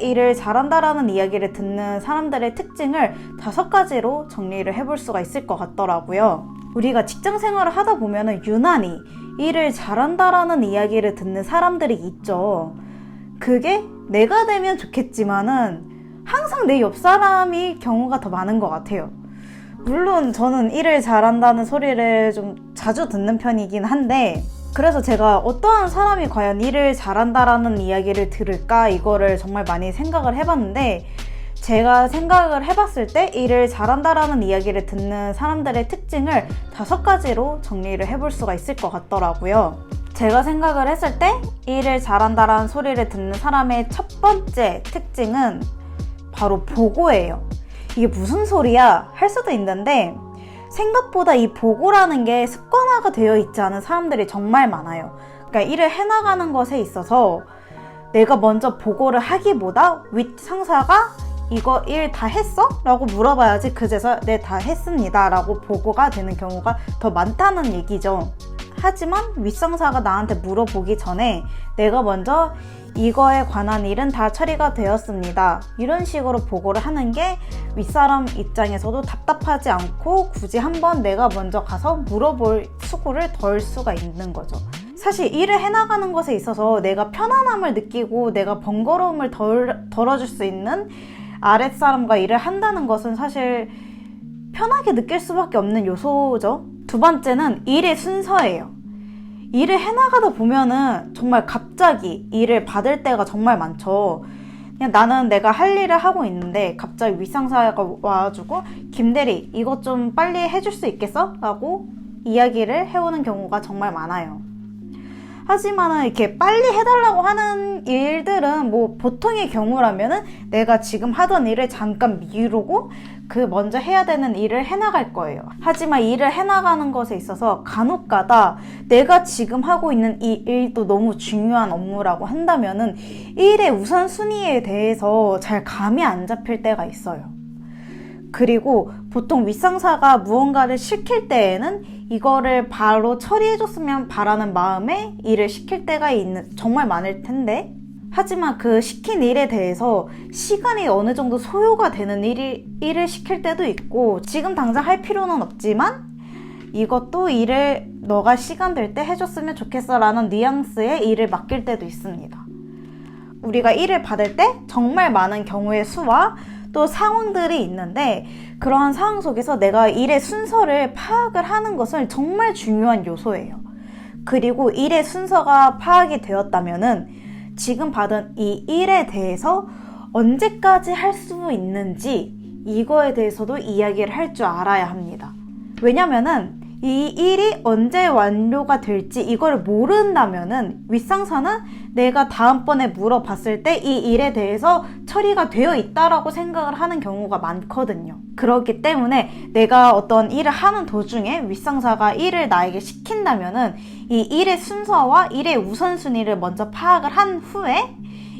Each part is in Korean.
일을 잘한다라는 이야기를 듣는 사람들의 특징을 5가지로 정리를 해볼 수가 있을 것 같더라고요. 우리가 직장 생활을 하다 보면 유난히 일을 잘한다라는 이야기를 듣는 사람들이 있죠. 그게 내가 되면 좋겠지만은 항상 내 옆 사람이 경우가 더 많은 것 같아요. 물론 저는 일을 잘한다는 소리를 좀 자주 듣는 편이긴 한데, 그래서 제가 어떠한 사람이 과연 일을 잘한다라는 이야기를 들을까 이거를 정말 많이 생각을 해봤는데, 제가 생각을 해봤을 때 일을 잘한다라는 이야기를 듣는 사람들의 특징을 5가지로 정리를 해볼 수가 있을 것 같더라고요. 제가 생각을 했을 때 일을 잘한다라는 소리를 듣는 사람의 첫 번째 특징은 바로 보고예요. 이게 무슨 소리야? 할 수도 있는데 생각보다 이 보고라는 게 습관화가 되어 있지 않은 사람들이 정말 많아요. 그러니까 일을 해나가는 것에 있어서 내가 먼저 보고를 하기보다 윗 상사가 이거 일 다 했어? 라고 물어봐야지 그제서 네, 다 했습니다 라고 보고가 되는 경우가 더 많다는 얘기죠. 하지만 윗상사가 나한테 물어보기 전에 내가 먼저 이거에 관한 일은 다 처리가 되었습니다, 이런 식으로 보고를 하는 게 윗사람 입장에서도 답답하지 않고 굳이 한번 내가 먼저 가서 물어볼 수고를 덜 수가 있는 거죠. 사실 일을 해나가는 것에 있어서 내가 편안함을 느끼고 내가 번거로움을 덜어줄 수 있는 아랫사람과 일을 한다는 것은 사실 편하게 느낄 수밖에 없는 요소죠. 두 번째는 일의 순서예요. 일을 해나가다 보면은 정말 갑자기 일을 받을 때가 정말 많죠. 그냥 나는 내가 할 일을 하고 있는데 갑자기 윗상사가 와가지고 김대리 이것 좀 빨리 해줄 수 있겠어? 라고 이야기를 해오는 경우가 정말 많아요. 하지만은 이렇게 빨리 해달라고 하는 일들은 뭐 보통의 경우라면은 내가 지금 하던 일을 잠깐 미루고 그 먼저 해야 되는 일을 해나갈 거예요. 하지만 일을 해나가는 것에 있어서 간혹가다 내가 지금 하고 있는 이 일도 너무 중요한 업무라고 한다면은 일의 우선순위에 대해서 잘 감이 안 잡힐 때가 있어요. 그리고 보통 윗상사가 무언가를 시킬 때에는 이거를 바로 처리해줬으면 바라는 마음에 일을 시킬 때가 정말 많을 텐데, 하지만 그 시킨 일에 대해서 시간이 어느 정도 소요가 되는 일을 시킬 때도 있고, 지금 당장 할 필요는 없지만 이것도 일을 너가 시간 될 때 해줬으면 좋겠어 라는 뉘앙스의 일을 맡길 때도 있습니다. 우리가 일을 받을 때 정말 많은 경우의 수와 또 상황들이 있는데, 그러한 상황 속에서 내가 일의 순서를 파악을 하는 것은 정말 중요한 요소예요. 그리고 일의 순서가 파악이 되었다면은 지금 받은 이 일에 대해서 언제까지 할 수 있는지 이거에 대해서도 이야기를 할 줄 알아야 합니다. 왜냐면은 이 일이 언제 완료가 될지 이걸 모른다면은 윗상사는 내가 다음번에 물어봤을 때 이 일에 대해서 처리가 되어 있다라고 생각을 하는 경우가 많거든요. 그렇기 때문에 내가 어떤 일을 하는 도중에 윗상사가 일을 나에게 시킨다면은 이 일의 순서와 일의 우선순위를 먼저 파악을 한 후에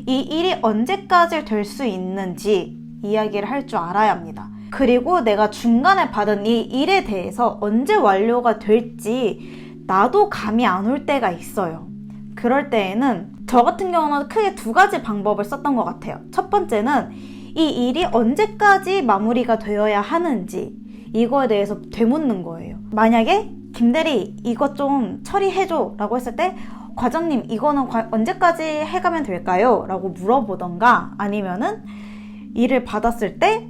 이 일이 언제까지 될 수 있는지 이야기를 할 줄 알아야 합니다. 그리고 내가 중간에 받은 이 일에 대해서 언제 완료가 될지 나도 감이 안 올 때가 있어요. 그럴 때에는 저 같은 경우는 크게 2가지 방법을 썼던 것 같아요. 첫 번째는 이 일이 언제까지 마무리가 되어야 하는지 이거에 대해서 되묻는 거예요. 만약에 김대리 이것 좀 처리해줘 라고 했을 때 과장님 이거는 언제까지 해가면 될까요? 라고 물어보던가, 아니면은 일을 받았을 때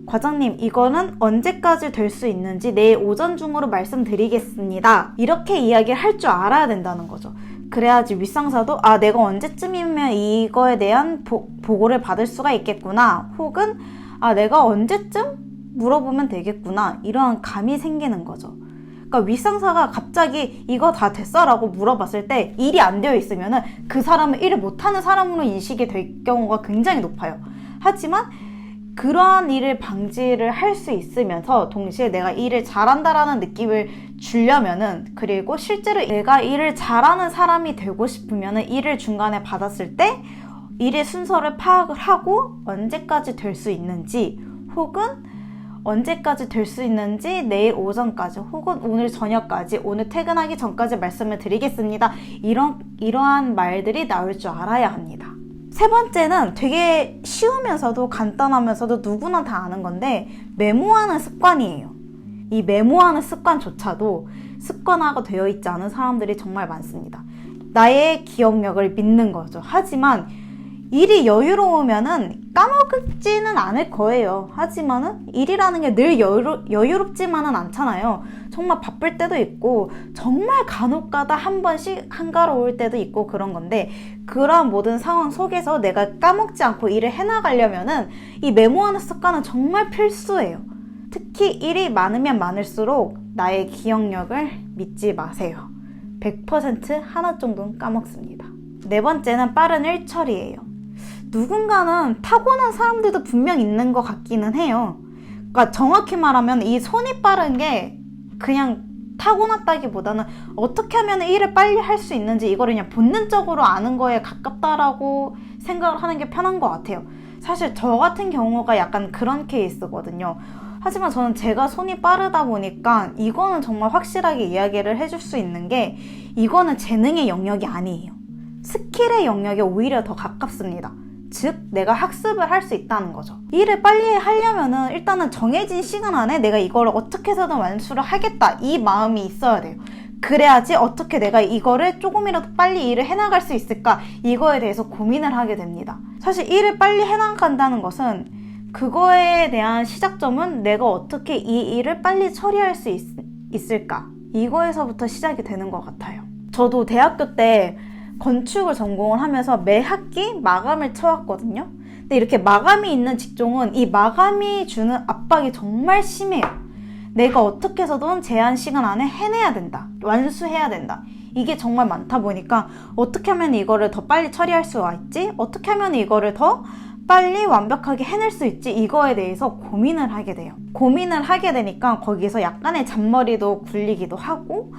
과장님 이거는 언제까지 될 수 있는지 내일 오전 중으로 말씀드리겠습니다, 이렇게 이야기를 할 줄 알아야 된다는 거죠. 그래야지 윗상사도 아 내가 언제쯤이면 이거에 대한 보고를 받을 수가 있겠구나, 혹은 아 내가 언제쯤 물어보면 되겠구나, 이러한 감이 생기는 거죠. 그러니까 윗상사가 갑자기 이거 다 됐어? 라고 물어봤을 때 일이 안 되어 있으면 그 사람은 일을 못하는 사람으로 인식이 될 경우가 굉장히 높아요. 하지만 그러한 일을 방지를 할 수 있으면서 동시에 내가 일을 잘한다라는 느낌을 주려면은, 그리고 실제로 내가 일을 잘하는 사람이 되고 싶으면은 일을 중간에 받았을 때 일의 순서를 파악을 하고 언제까지 될 수 있는지, 혹은 언제까지 될 수 있는지 내일 오전까지 혹은 오늘 저녁까지, 오늘 퇴근하기 전까지 말씀을 드리겠습니다, 이러한 말들이 나올 줄 알아야 합니다. 세 번째는 되게 쉬우면서도 간단하면서도 누구나 다 아는 건데 메모하는 습관이에요. 이 메모하는 습관조차도 습관화가 되어 있지 않은 사람들이 정말 많습니다. 나의 기억력을 믿는 거죠. 하지만 일이 여유로우면은 까먹지는 않을 거예요. 하지만은 일이라는 게 늘 여유롭지만은 않잖아요. 정말 바쁠 때도 있고 정말 간혹가다 한 번씩 한가로울 때도 있고 그런 건데, 그러한 모든 상황 속에서 내가 까먹지 않고 일을 해나가려면은 이 메모하는 습관은 정말 필수예요. 특히 일이 많으면 많을수록 나의 기억력을 믿지 마세요. 100% 하나 정도는 까먹습니다. 네 번째는 빠른 일 처리예요. 누군가는 타고난 사람들도 분명 있는 것 같기는 해요. 그러니까 정확히 말하면 이 손이 빠른 게 그냥 타고났다기보다는 어떻게 하면 일을 빨리 할 수 있는지 이거를 그냥 본능적으로 아는 거에 가깝다라고 생각을 하는 게 편한 것 같아요. 사실 저 같은 경우가 약간 그런 케이스거든요. 하지만 저는 제가 손이 빠르다 보니까 이거는 정말 확실하게 이야기를 해줄 수 있는 게, 이거는 재능의 영역이 아니에요. 스킬의 영역에 오히려 더 가깝습니다. 즉 내가 학습을 할 수 있다는 거죠. 일을 빨리 하려면은 일단은 정해진 시간 안에 내가 이걸 어떻게 해서든 완수를 하겠다, 이 마음이 있어야 돼요. 그래야지 어떻게 내가 이거를 조금이라도 빨리 일을 해나갈 수 있을까, 이거에 대해서 고민을 하게 됩니다. 사실 일을 빨리 해나간다는 것은 그거에 대한 시작점은 내가 어떻게 이 일을 빨리 처리할 수 있을까, 이거에서부터 시작이 되는 것 같아요. 저도 대학교 때 건축을 전공을 하면서 매 학기 마감을 쳐왔거든요. 근데 이렇게 마감이 있는 직종은 이 마감이 주는 압박이 정말 심해요. 내가 어떻게 해서든 제한 시간 안에 해내야 된다, 완수해야 된다, 이게 정말 많다 보니까 어떻게 하면 이거를 더 빨리 처리할 수가 있지? 어떻게 하면 이거를 더 빨리 완벽하게 해낼 수 있지? 이거에 대해서 고민을 하게 돼요. 고민을 하게 되니까 거기서 약간의 잔머리도 굴리기도 하고,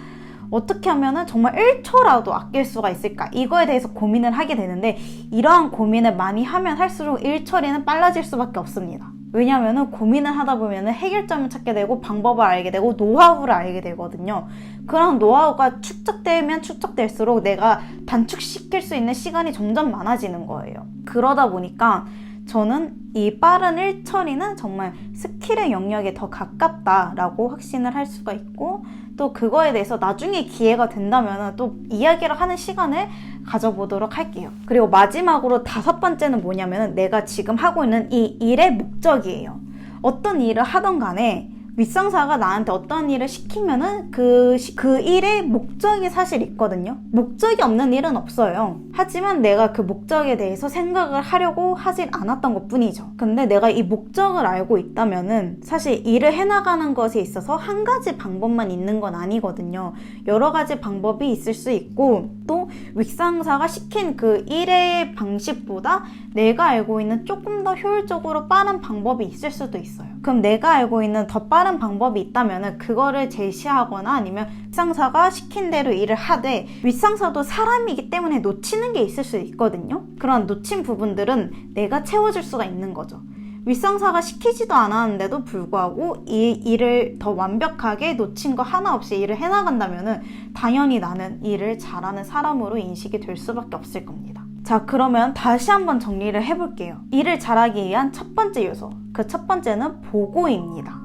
어떻게 하면은 정말 1초라도 아낄 수가 있을까, 이거에 대해서 고민을 하게 되는데, 이러한 고민을 많이 하면 할수록 일 처리는 빨라질 수밖에 없습니다. 왜냐면은 고민을 하다 보면은 해결점을 찾게 되고 방법을 알게 되고 노하우를 알게 되거든요. 그런 노하우가 축적되면 축적될수록 내가 단축시킬 수 있는 시간이 점점 많아지는 거예요. 그러다 보니까 저는 이 빠른 일 처리는 정말 스킬의 영역에 더 가깝다라고 확신을 할 수가 있고, 또 그거에 대해서 나중에 기회가 된다면 또 이야기를 하는 시간을 가져보도록 할게요. 그리고 마지막으로 다섯 번째는 뭐냐면, 내가 지금 하고 있는 이 일의 목적이에요. 어떤 일을 하던 간에 윗상사가 나한테 어떤 일을 시키면은 그 일의 목적이 사실 있거든요. 목적이 없는 일은 없어요. 하지만 내가 그 목적에 대해서 생각을 하려고 하질 않았던 것 뿐이죠. 근데 내가 이 목적을 알고 있다면은 사실 일을 해나가는 것에 있어서 한 가지 방법만 있는 건 아니거든요. 여러 가지 방법이 있을 수 있고, 또 윗상사가 시킨 그 일의 방식보다 내가 알고 있는 조금 더 효율적으로 빠른 방법이 있을 수도 있어요. 그럼 내가 알고 있는 더 빠른 방법이 있다면 그거를 제시하거나 아니면 윗상사가 시킨 대로 일을 하되, 윗상사도 사람이기 때문에 놓치는 게 있을 수 있거든요. 그런 놓친 부분들은 내가 채워줄 수가 있는 거죠. 윗상사가 시키지도 않았는데도 불구하고 이 일을 더 완벽하게 놓친 거 하나 없이 일을 해나간다면 당연히 나는 일을 잘하는 사람으로 인식이 될 수밖에 없을 겁니다. 자, 그러면 다시 한번 정리를 해볼게요. 일을 잘하기 위한 첫 번째 요소, 그 첫 번째는 보고입니다.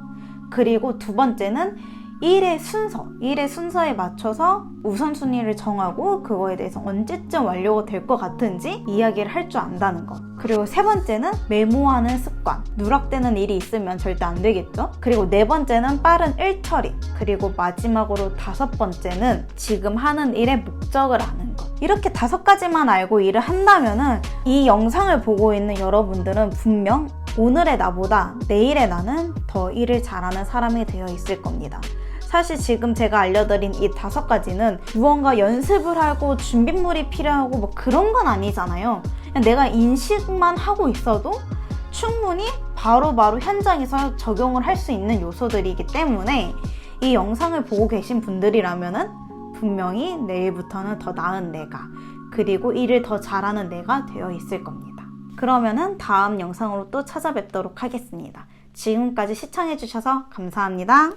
그리고 두 번째는 일의 순서에 맞춰서 우선순위를 정하고 그거에 대해서 언제쯤 완료가 될 것 같은지 이야기를 할 줄 안다는 것. 그리고 세 번째는 메모하는 습관. 누락되는 일이 있으면 절대 안 되겠죠? 그리고 네 번째는 빠른 일 처리. 그리고 마지막으로 다섯 번째는 지금 하는 일의 목적을 아는 것. 이렇게 다섯 가지만 알고 일을 한다면은 이 영상을 보고 있는 여러분들은 분명 오늘의 나보다 내일의 나는 더 일을 잘하는 사람이 되어 있을 겁니다. 사실 지금 제가 알려드린 이 다섯 가지는 무언가 연습을 하고 준비물이 필요하고 뭐 그런 건 아니잖아요. 그냥 내가 인식만 하고 있어도 충분히 바로바로 현장에서 적용을 할 수 있는 요소들이기 때문에 이 영상을 보고 계신 분들이라면은 분명히 내일부터는 더 나은 내가, 그리고 일을 더 잘하는 내가 되어 있을 겁니다. 그러면은 다음 영상으로 또 찾아뵙도록 하겠습니다. 지금까지 시청해주셔서 감사합니다.